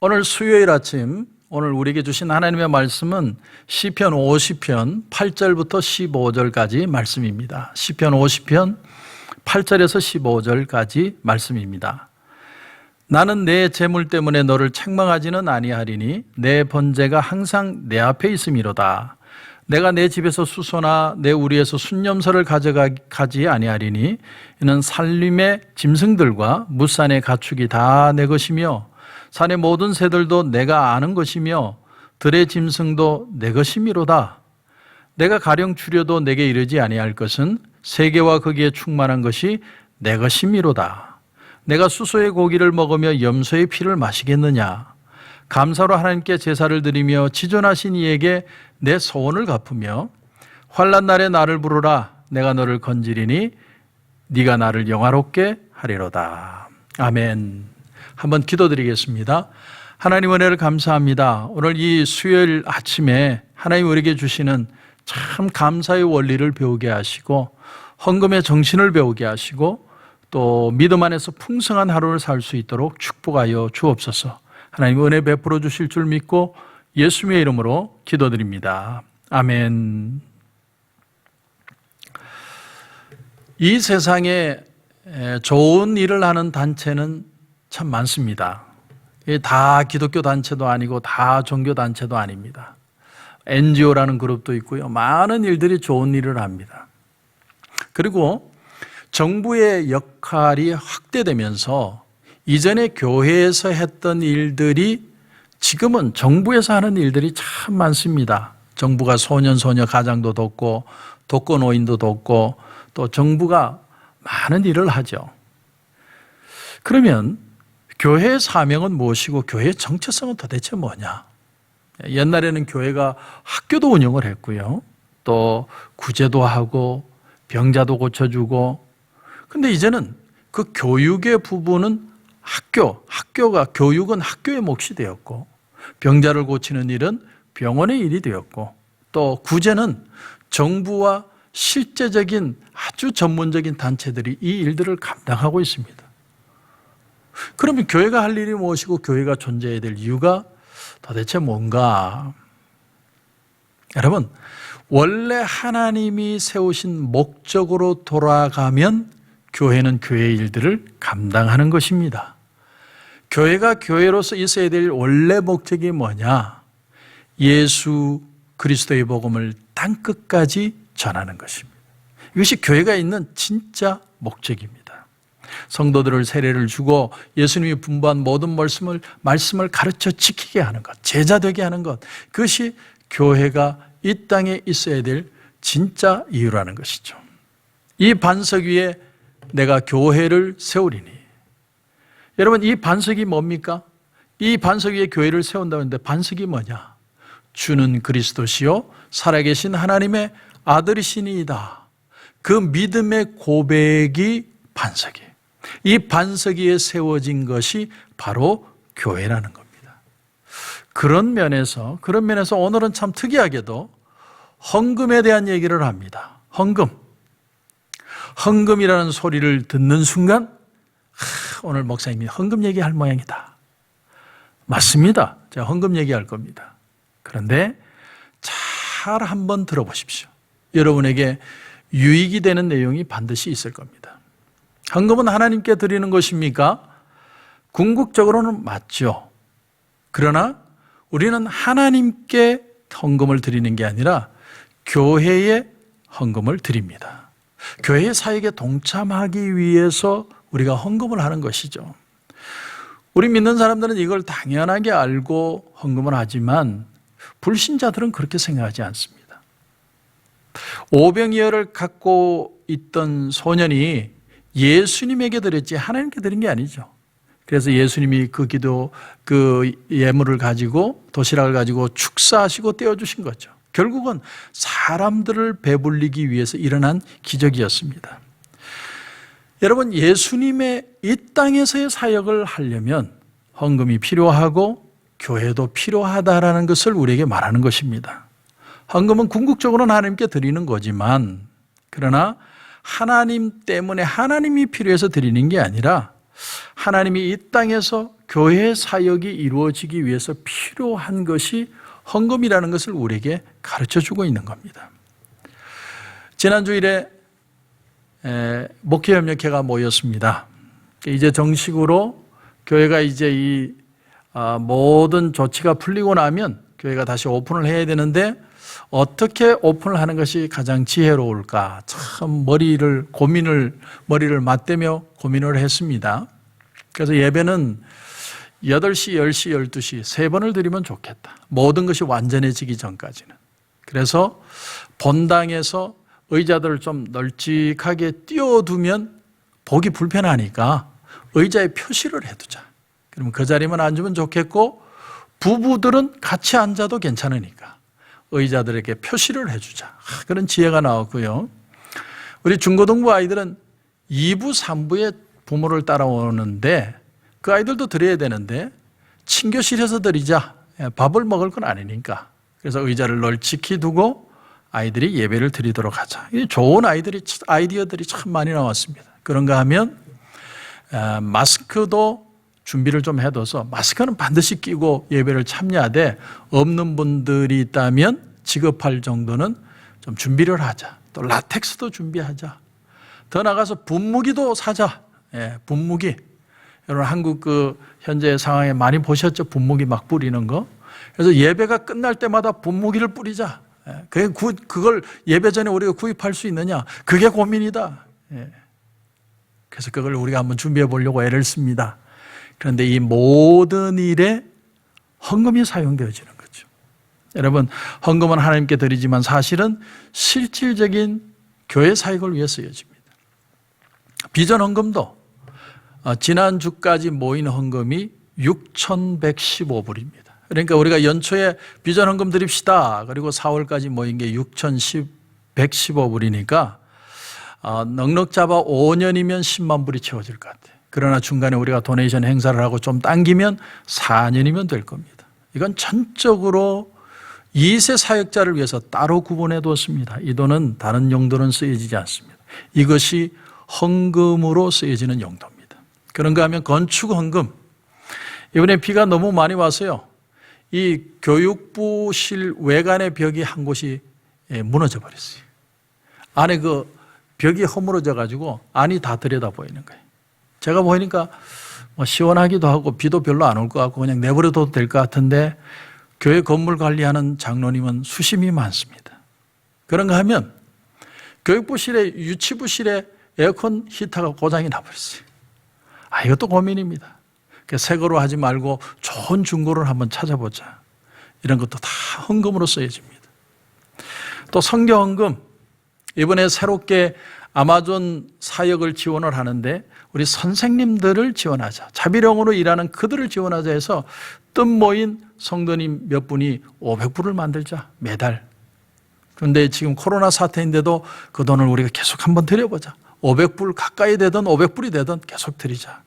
오늘 수요일 아침 오늘 우리에게 주신 하나님의 말씀은 시편 50편 8절부터 15절까지 말씀입니다. 시편 50편 8절에서 15절까지 말씀입니다. 나는 내 재물 때문에 너를 책망하지는 아니하리니 내 번제가 항상 내 앞에 있음이로다. 내가 내 집에서 수소나 내 우리에서 순념서를 가져가지 아니하리니 이는 산림의 짐승들과 무산의 가축이 다 내 것이며 산의 모든 새들도 내가 아는 것이며 들의 짐승도 내 것이미로다. 내가 가령 줄여도 내게 이르지 아니할 것은 세계와 거기에 충만한 것이 내 것이미로다. 내가 수소의 고기를 먹으며 염소의 피를 마시겠느냐. 감사로 하나님께 제사를 드리며 지존하신 이에게 내 소원을 갚으며 환난 날에 나를 부르라. 내가 너를 건지리니 네가 나를 영화롭게 하리로다. 아멘. 한번 기도드리겠습니다. 하나님 은혜를 감사합니다. 오늘 이 수요일 아침에 하나님 우리에게 주시는 참 감사의 원리를 배우게 하시고 헌금의 정신을 배우게 하시고 또 믿음 안에서 풍성한 하루를 살 수 있도록 축복하여 주옵소서. 하나님 은혜 베풀어 주실 줄 믿고 예수님의 이름으로 기도드립니다. 아멘. 이 세상에 좋은 일을 하는 단체는 참 많습니다. 다 기독교 단체도 아니고 다 종교 단체도 아닙니다. NGO라는 그룹도 있고요. 많은 일들이 좋은 일을 합니다. 그리고 정부의 역할이 확대되면서 이전에 교회에서 했던 일들이 지금은 정부에서 하는 일들이 참 많습니다. 정부가 소년, 소녀 가장도 돕고 독거노인도 돕고 또 정부가 많은 일을 하죠. 그러면 교회의 사명은 무엇이고 교회의 정체성은 도대체 뭐냐? 옛날에는 교회가 학교도 운영을 했고요. 또 구제도 하고 병자도 고쳐주고. 근데 이제는 그 교육의 부분은 교육은 학교의 몫이 되었고 병자를 고치는 일은 병원의 일이 되었고 또 구제는 정부와 실제적인 아주 전문적인 단체들이 이 일들을 감당하고 있습니다. 그러면 교회가 할 일이 무엇이고 교회가 존재해야 될 이유가 도대체 뭔가? 여러분, 원래 하나님이 세우신 목적으로 돌아가면 교회는 교회의 일들을 감당하는 것입니다. 교회가 교회로서 있어야 될 원래 목적이 뭐냐? 예수 그리스도의 복음을 땅끝까지 전하는 것입니다. 이것이 교회가 있는 진짜 목적입니다. 성도들을 세례를 주고 예수님이 분부한 모든 말씀을 가르쳐 지키게 하는 것, 제자 되게 하는 것, 그것이 교회가 이 땅에 있어야 될 진짜 이유라는 것이죠. 이 반석 위에 내가 교회를 세우리니. 여러분, 이 반석이 뭡니까? 이 반석 위에 교회를 세운다고 하는데 반석이 뭐냐? 주는 그리스도시요 살아계신 하나님의 아들이시니이다. 그 믿음의 고백이 반석이에요. 이 반석 위에 세워진 것이 바로 교회라는 겁니다. 그런 면에서 오늘은 참 특이하게도 헌금에 대한 얘기를 합니다. 헌금이라는 소리를 듣는 순간 오늘 목사님이 헌금 얘기할 모양이다. 맞습니다. 제가 헌금 얘기할 겁니다. 그런데 잘 한번 들어보십시오. 여러분에게 유익이 되는 내용이 반드시 있을 겁니다. 헌금은 하나님께 드리는 것입니까? 궁극적으로는 맞죠. 그러나 우리는 하나님께 헌금을 드리는 게 아니라 교회에 헌금을 드립니다. 교회의 사역에 동참하기 위해서 우리가 헌금을 하는 것이죠. 우리 믿는 사람들은 이걸 당연하게 알고 헌금을 하지만 불신자들은 그렇게 생각하지 않습니다. 오병이어를 갖고 있던 소년이 예수님에게 드렸지 하나님께 드린 게 아니죠. 그래서 예수님이 그 예물을 가지고 도시락을 가지고 축사하시고 떼어주신 거죠. 결국은 사람들을 배불리기 위해서 일어난 기적이었습니다. 여러분, 예수님의 이 땅에서의 사역을 하려면 헌금이 필요하고 교회도 필요하다라는 것을 우리에게 말하는 것입니다. 헌금은 궁극적으로는 하나님께 드리는 거지만 그러나 하나님 때문에 하나님이 필요해서 드리는 게 아니라 하나님이 이 땅에서 교회 사역이 이루어지기 위해서 필요한 것이 헌금이라는 것을 우리에게 가르쳐주고 있는 겁니다. 지난 주일에 목회협력회가 모였습니다. 이제 정식으로 교회가 이제 이 모든 조치가 풀리고 나면 교회가 다시 오픈을 해야 되는데 어떻게 오픈을 하는 것이 가장 지혜로울까 참 머리를 맞대며 고민을 했습니다. 그래서 예배는 8시, 10시, 12시 3번을 드리면 좋겠다. 모든 것이 완전해지기 전까지는. 그래서 본당에서 의자들을 좀 널찍하게 띄워두면 보기 불편하니까 의자에 표시를 해두자. 그러면 그 자리만 앉으면 좋겠고 부부들은 같이 앉아도 괜찮으니까 의자들에게 표시를 해주자. 그런 지혜가 나왔고요. 우리 중고등부 아이들은 2부, 3부에 부모를 따라오는데 그 아이들도 드려야 되는데 친교실에서 드리자. 밥을 먹을 건 아니니까. 그래서 의자를 널찍히 두고 아이들이 예배를 드리도록 하자. 좋은 아이디어들이 참 많이 나왔습니다. 그런가 하면 마스크도 준비를 좀 해둬서 마스크는 반드시 끼고 예배를 참여하되 없는 분들이 있다면 지급할 정도는 좀 준비를 하자. 또 라텍스도 준비하자. 더 나가서 분무기도 사자. 분무기. 여러분 한국 현재 상황에 많이 보셨죠? 분무기 막 뿌리는 거. 그래서 예배가 끝날 때마다 분무기를 뿌리자. 그걸 예배 전에 우리가 구입할 수 있느냐? 그게 고민이다. 그래서 그걸 우리가 한번 준비해 보려고 애를 씁니다. 그런데 이 모든 일에 헌금이 사용되어지는 거죠. 여러분, 헌금은 하나님께 드리지만 사실은 실질적인 교회 사역을 위해 쓰여집니다. 비전 헌금도 지난주까지 모인 헌금이 6,115불입니다. 그러니까 우리가 연초에 비전 헌금 드립시다. 그리고 4월까지 모인 게 6,115불이니까 넉넉 잡아 5년이면 10만 불이 채워질 것 같아요. 그러나 중간에 우리가 도네이션 행사를 하고 좀 당기면 4년이면 될 겁니다. 이건 전적으로 2세 사역자를 위해서 따로 구분해 두었습니다. 이 돈은 다른 용도는 쓰여지지 않습니다. 이것이 헌금으로 쓰여지는 용도입니다. 그런가 하면 건축 헌금. 이번에 비가 너무 많이 와서요. 이 교육부실 외관의 벽이 한 곳이 무너져 버렸어요. 안에 그 벽이 허물어져 가지고 안이 다 들여다 보이는 거예요. 제가 보니까 시원하기도 하고 비도 별로 안 올 것 같고 그냥 내버려둬도 될 것 같은데 교회 건물 관리하는 장로님은 수심이 많습니다. 그런가 하면 교육부실에 유치부실에 에어컨 히터가 고장이 나버렸어요. 이것도 고민입니다. 새 거로 하지 말고 좋은 중고를 한번 찾아보자. 이런 것도 다 헌금으로 쓰여집니다. 또 선교 헌금. 이번에 새롭게 아마존 사역을 지원을 하는데 우리 선생님들을 지원하자. 자비령으로 일하는 그들을 지원하자 해서 뜻 모인 성도님 몇 분이 500불을 만들자. 매달. 그런데 지금 코로나 사태인데도 그 돈을 우리가 계속 한번 드려보자. 500불 가까이 되든 500불이 되든 계속 드리자.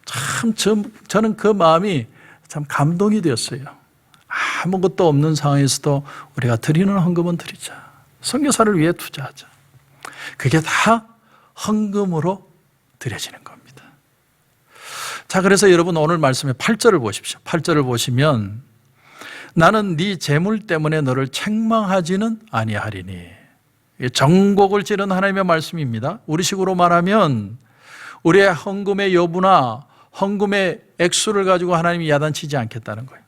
참 저는 그 마음이 참 감동이 되었어요. 아무것도 없는 상황에서도 우리가 드리는 헌금은 드리자. 선교사를 위해 투자하자. 그게 다 헌금으로 드려지는 겁니다. 자, 그래서 여러분 오늘 말씀의 8절을 보십시오. 8절을 보시면 나는 네 재물 때문에 너를 책망하지는 아니하리니. 정곡을 찌른 하나님의 말씀입니다. 우리식으로 말하면 우리의 헌금의 여부나 헌금의 액수를 가지고 하나님이 야단치지 않겠다는 거예요.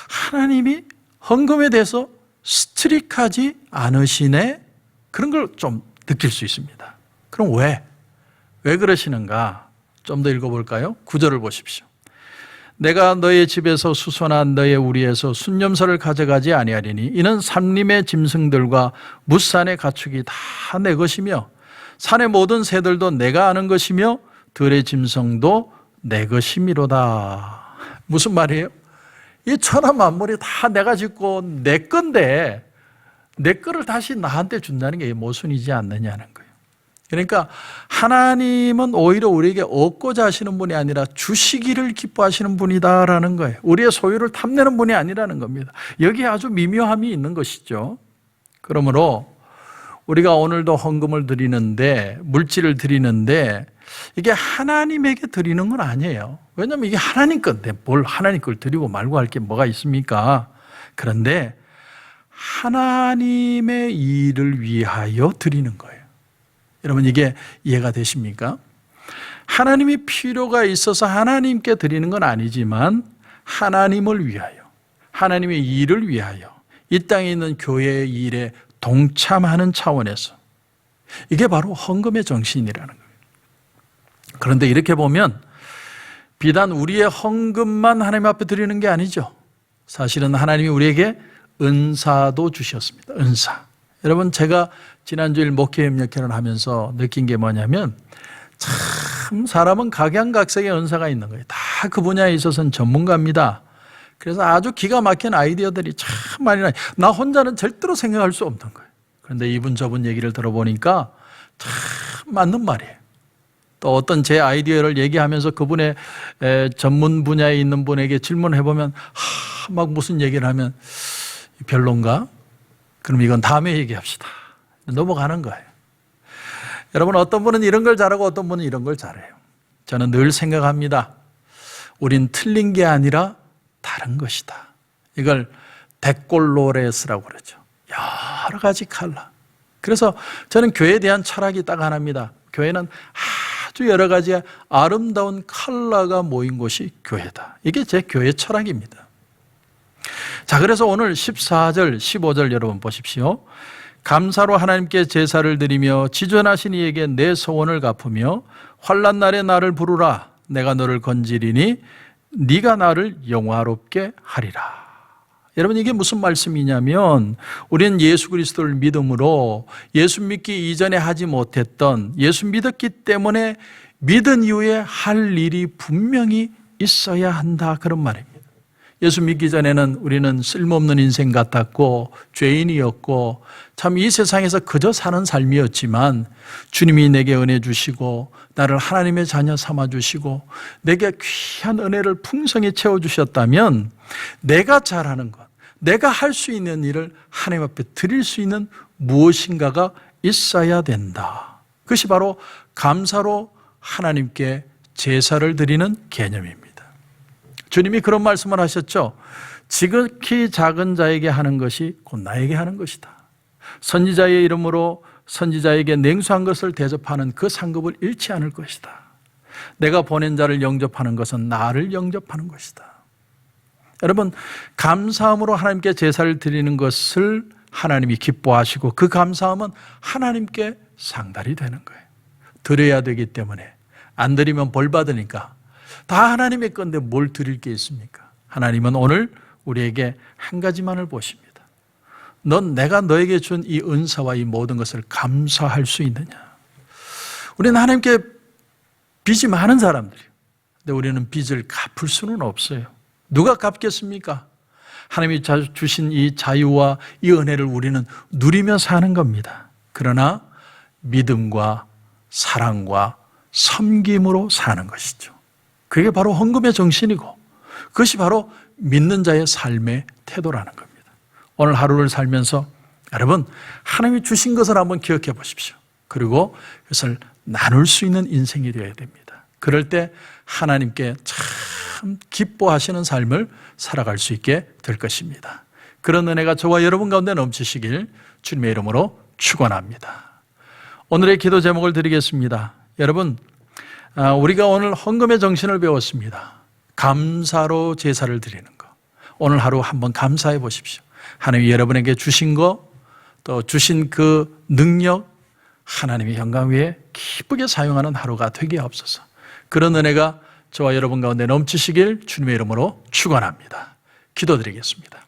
하나님이 헌금에 대해서 스트릭하지 않으시네? 그런 걸 좀 느낄 수 있습니다. 그럼 왜 그러시는가? 좀 더 읽어볼까요? 9절을 보십시오. 내가 너의 집에서 수선한 너의 우리에서 순념서를 가져가지 아니하리니 이는 산림의 짐승들과 뭇산의 가축이 다 내 것이며 산의 모든 새들도 내가 아는 것이며 들의 짐승도 내 것이미로다. 무슨 말이에요? 이 천하 만물이 다 내가 짓고 내 건데 내 거를 다시 나한테 준다는 게 모순이지 않느냐는 거예요. 그러니까 하나님은 오히려 우리에게 얻고자 하시는 분이 아니라 주시기를 기뻐하시는 분이다라는 거예요. 우리의 소유를 탐내는 분이 아니라는 겁니다. 여기에 아주 미묘함이 있는 것이죠. 그러므로 우리가 오늘도 헌금을 드리는데 물질을 드리는데 이게 하나님에게 드리는 건 아니에요. 왜냐하면 이게 하나님 건데 뭘 하나님 걸 드리고 말고 할 게 뭐가 있습니까? 그런데 하나님의 일을 위하여 드리는 거예요. 여러분 이게 이해가 되십니까? 하나님이 필요가 있어서 하나님께 드리는 건 아니지만 하나님을 위하여, 하나님의 일을 위하여 이 땅에 있는 교회의 일에 동참하는 차원에서, 이게 바로 헌금의 정신이라는 거예요. 그런데 이렇게 보면 비단 우리의 헌금만 하나님 앞에 드리는 게 아니죠. 사실은 하나님이 우리에게 은사도 주셨습니다. 은사. 여러분 제가 지난주일 목회협력회를 하면서 느낀 게 뭐냐면 참 사람은 각양각색의 은사가 있는 거예요. 다 그 분야에 있어서는 전문가입니다. 그래서 아주 기가 막힌 아이디어들이 참 많이 나요. 나 혼자는 절대로 생각할 수 없는 거예요. 그런데 이분 저분 얘기를 들어보니까 참 맞는 말이에요. 또 어떤 제 아이디어를 얘기하면서 그분의 전문 분야에 있는 분에게 질문해보면 막 무슨 얘기를 하면 별론가? 그럼 이건 다음에 얘기합시다. 넘어가는 거예요. 여러분 어떤 분은 이런 걸 잘하고 어떤 분은 이런 걸 잘해요. 저는 늘 생각합니다. 우린 틀린 게 아니라 다른 것이다. 이걸 데콜로레스라고 그러죠. 여러 가지 컬러. 그래서 저는 교회에 대한 철학이 딱 하나입니다. 교회는 아주 여러 가지 아름다운 컬러가 모인 곳이 교회다. 이게 제 교회 철학입니다. 자, 그래서 오늘 14절, 15절 여러분 보십시오. 감사로 하나님께 제사를 드리며 지존하신 이에게 내 소원을 갚으며 환난 날에 나를 부르라. 내가 너를 건지리니 네가 나를 영화롭게 하리라. 여러분 이게 무슨 말씀이냐면 우리는 예수 그리스도를 믿음으로 예수 믿기 이전에 하지 못했던, 예수 믿었기 때문에 믿은 이후에 할 일이 분명히 있어야 한다, 그런 말입니다. 예수 믿기 전에는 우리는 쓸모없는 인생 같았고 죄인이었고 참 이 세상에서 그저 사는 삶이었지만 주님이 내게 은혜 주시고 나를 하나님의 자녀 삼아 주시고 내게 귀한 은혜를 풍성히 채워주셨다면 내가 잘하는 것, 내가 할 수 있는 일을 하나님 앞에 드릴 수 있는 무엇인가가 있어야 된다. 그것이 바로 감사로 하나님께 제사를 드리는 개념입니다. 주님이 그런 말씀을 하셨죠. 지극히 작은 자에게 하는 것이 곧 나에게 하는 것이다. 선지자의 이름으로 선지자에게 냉수한 것을 대접하는 그 상급을 잃지 않을 것이다. 내가 보낸 자를 영접하는 것은 나를 영접하는 것이다. 여러분 감사함으로 하나님께 제사를 드리는 것을 하나님이 기뻐하시고 그 감사함은 하나님께 상달이 되는 거예요. 드려야 되기 때문에, 안 드리면 벌 받으니까 다 하나님의 건데 뭘 드릴 게 있습니까? 하나님은 오늘 우리에게 한 가지만을 보십니다. 넌 내가 너에게 준 이 은사와 이 모든 것을 감사할 수 있느냐? 우리는 하나님께 빚이 많은 사람들이에요. 근데 우리는 빚을 갚을 수는 없어요. 누가 갚겠습니까? 하나님이 주신 이 자유와 이 은혜를 우리는 누리며 사는 겁니다. 그러나 믿음과 사랑과 섬김으로 사는 것이죠. 그게 바로 헌금의 정신이고 그것이 바로 믿는 자의 삶의 태도라는 겁니다. 오늘 하루를 살면서 여러분 하나님이 주신 것을 한번 기억해 보십시오. 그리고 그것을 나눌 수 있는 인생이 되어야 됩니다. 그럴 때 하나님께 참 기뻐하시는 삶을 살아갈 수 있게 될 것입니다. 그런 은혜가 저와 여러분 가운데 넘치시길 주님의 이름으로 축원합니다. 오늘의 기도 제목을 드리겠습니다. 여러분 우리가 오늘 헌금의 정신을 배웠습니다. 감사로 제사를 드리는 것. 오늘 하루 한번 감사해 보십시오. 하나님이 여러분에게 주신 것, 또 주신 그 능력, 하나님의 영광 위에 기쁘게 사용하는 하루가 되게 하옵소서. 그런 은혜가 저와 여러분 가운데 넘치시길 주님의 이름으로 축원합니다. 기도드리겠습니다.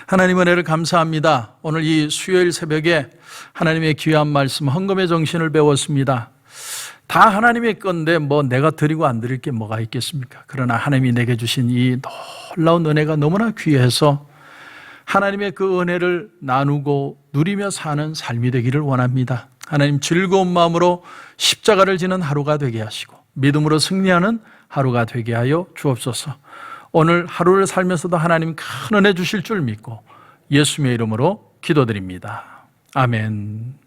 하나님 은혜를 감사합니다. 오늘 이 수요일 새벽에 하나님의 귀한 말씀 헌금의 정신을 배웠습니다. 다 하나님의 건데 뭐 내가 드리고 안 드릴 게 뭐가 있겠습니까? 그러나 하나님이 내게 주신 이 놀라운 은혜가 너무나 귀해서 하나님의 그 은혜를 나누고 누리며 사는 삶이 되기를 원합니다. 하나님 즐거운 마음으로 십자가를 지는 하루가 되게 하시고 믿음으로 승리하는 하루가 되게 하여 주옵소서. 오늘 하루를 살면서도 하나님 큰 은혜 주실 줄 믿고 예수님의 이름으로 기도드립니다. 아멘.